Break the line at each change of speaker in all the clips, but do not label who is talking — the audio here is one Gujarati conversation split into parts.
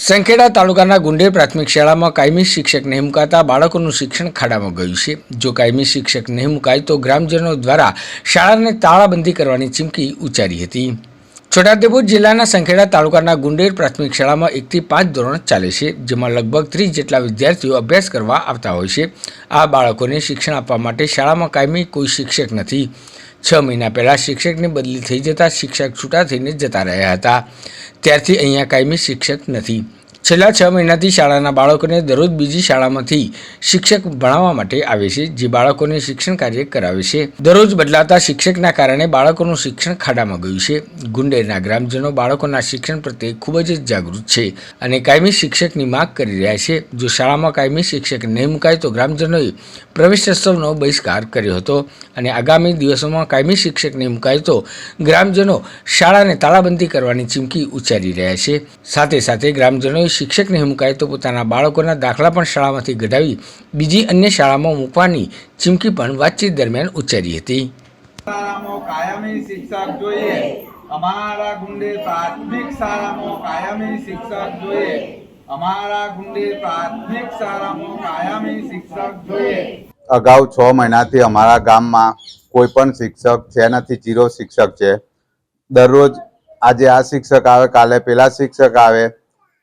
સંખેડા તાલુકાના ગુંડેર પ્રાથમિક શાળામાં કાયમી શિક્ષક નહીં મુકાતા બાળકોનું શિક્ષણ ખાડામાં ગયું છે। જો કાયમી શિક્ષક નહીં મુકાય તો ગ્રામજનો દ્વારા શાળાને તાળાબંધી કરવાની ચીમકી ઉચ્ચારી હતી। છોટાઉદેપુર જિલ્લાના સંખેડા તાલુકાના ગુંડેર પ્રાથમિક શાળામાં 1 થી 5 ધોરણ ચાલે છે, જેમાં લગભગ 30 જેટલા વિદ્યાર્થીઓ અભ્યાસ કરવા આવતા હોય છે। આ બાળકોને શિક્ષણ આપવા માટે શાળામાં કાયમી કોઈ શિક્ષક નથી। 6 મહિના પહેલાં શિક્ષકની બદલી થઈ જતાં શિક્ષક છૂટા થઈને જતા રહ્યા હતા। ત્યારથી અહીંયા કાયમી શિક્ષક નથી। છેલ્લા 6 મહિનાથી શાળાના બાળકોને દરરોજ બીજી શાળામાંથી શિક્ષક ભણાવવા માટે આવે છે, જે બાળકોને શિક્ષણ કાર્ય કરાવે છે। દરરોજ બદલાતા શિક્ષકના કારણે બાળકોનું શિક્ષણ ખાડામાં ગયું છે। ગુંડેરના ગ્રામજનો બાળકોના શિક્ષણ પ્રત્યે ખૂબ જ જાગૃત છે અને કાયમી શિક્ષકની માંગ કરી રહ્યા છે। જો શાળામાં કાયમી શિક્ષક નહીં મુકાય તો ગ્રામજનોએ પ્રવેશોત્સવનો બહિષ્કાર કર્યો હતો અને આગામી દિવસોમાં કાયમી શિક્ષક નહીં મુકાય તો ગ્રામજનો શાળાને તાળાબંધી કરવાની ચીમકી ઉચ્ચારી રહ્યા છે। સાથે સાથે ગ્રામજનોએ શિક્ષક નહીં મુકાય તો પોતાના બાળકોના દાખલા પણ શાળામાંથી કઢાવી બીજી અન્ય શાળામાં મૂકવાની ચીમકી પણ વાતચીત દરમિયાન ઉચ્ચારી હતી।
કાયમી શિક્ષક જોઈએ, અમારા ગુંડેર પ્રાથમિક શાળામાં કાયમી શિક્ષક જોઈએ, અમારા ગુંડેર પ્રાથમિક શાળામાં કાયમી શિક્ષક જોઈએ।
અગાઉ 6 મહિનાથી અમારા ગામમાં કોઈ પણ શિક્ષક છે નથી, 0 શિક્ષક છે। દરરોજ આજે આ શિક્ષક આવે, કાલે પેલા શિક્ષક આવે,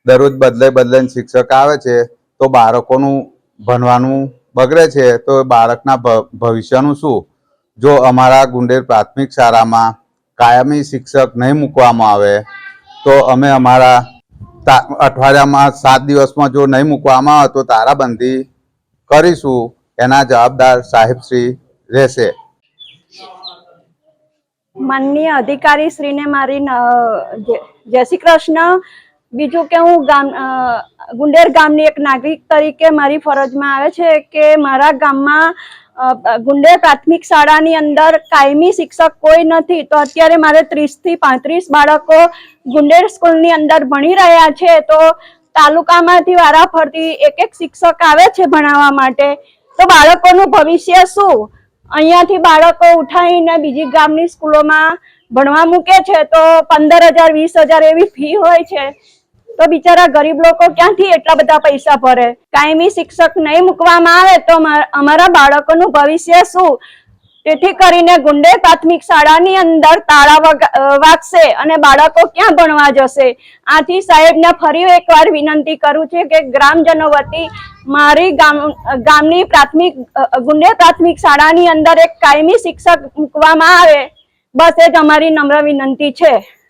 દરરોજ બદલાઈને શિક્ષક આવે છે તો બાળકોનું ભણવાનું બગડે છે। તો બાળકના ભવિષ્યનું શું? જો અમારા ગુંડેર પ્રાથમિક શાળામાં કાયમી શિક્ષક નહીં મૂકવામાં આવે તો અમે અમારા અઠવાડિયામાં 7 દિવસમાં જો નહીં મૂકવામાં આવે તો તાળાબંધી કરીશું। એના જવાબદાર સાહેબશ્રી રહેશે।
માનનીય અધિકારી શ્રીને મારી જય શ્રી કૃષ્ણ। બીજું કે હું ગુંડેર ગામની એક નાગરિક તરીકે મારી ફરજમાં આવે છે કે મારા ગામમાં ગુંડેર પ્રાથમિક શાળાની અંદર કાયમી શિક્ષક કોઈ નથી। તો અત્યારે મારે 30 થી 35 બાળકો ગુંડેર સ્કૂલની અંદર ભણી રહ્યા છે। તો તાલુકામાંથી વારાફરતી એક શિક્ષક આવે છે ભણાવવા માટે, તો બાળકોનું ભવિષ્ય શું? અહીંયાથી બાળકો ઉઠાવીને બીજી ગામની સ્કૂલોમાં ભણવા મૂકે છે તો 15,000 20,000 એવી ફી હોય છે। તો બિચારા ગરીબ લોકો ક્યાંથી એટલા બધા પૈસા ભરે? કાયમી શિક્ષક નહીં મૂકવામાં આવે તો અમારા બાળકોનું ભવિષ્ય શું? તેથી કરીને ગુંડેર પ્રાથમિક શાળાની અંદર તાળા વાગશે અને બાળકો ક્યાં ભણવા જશે? આથી સાહેબને ફરી એકવાર વિનંતી કરું છું કે ગ્રામજનો વતી મારી ગામની ગુંડેર પ્રાથમિક શાળાની અંદર એક કાયમી શિક્ષક મૂકવામાં આવે, બસ એ જ અમારી નમ્ર વિનંતી છે।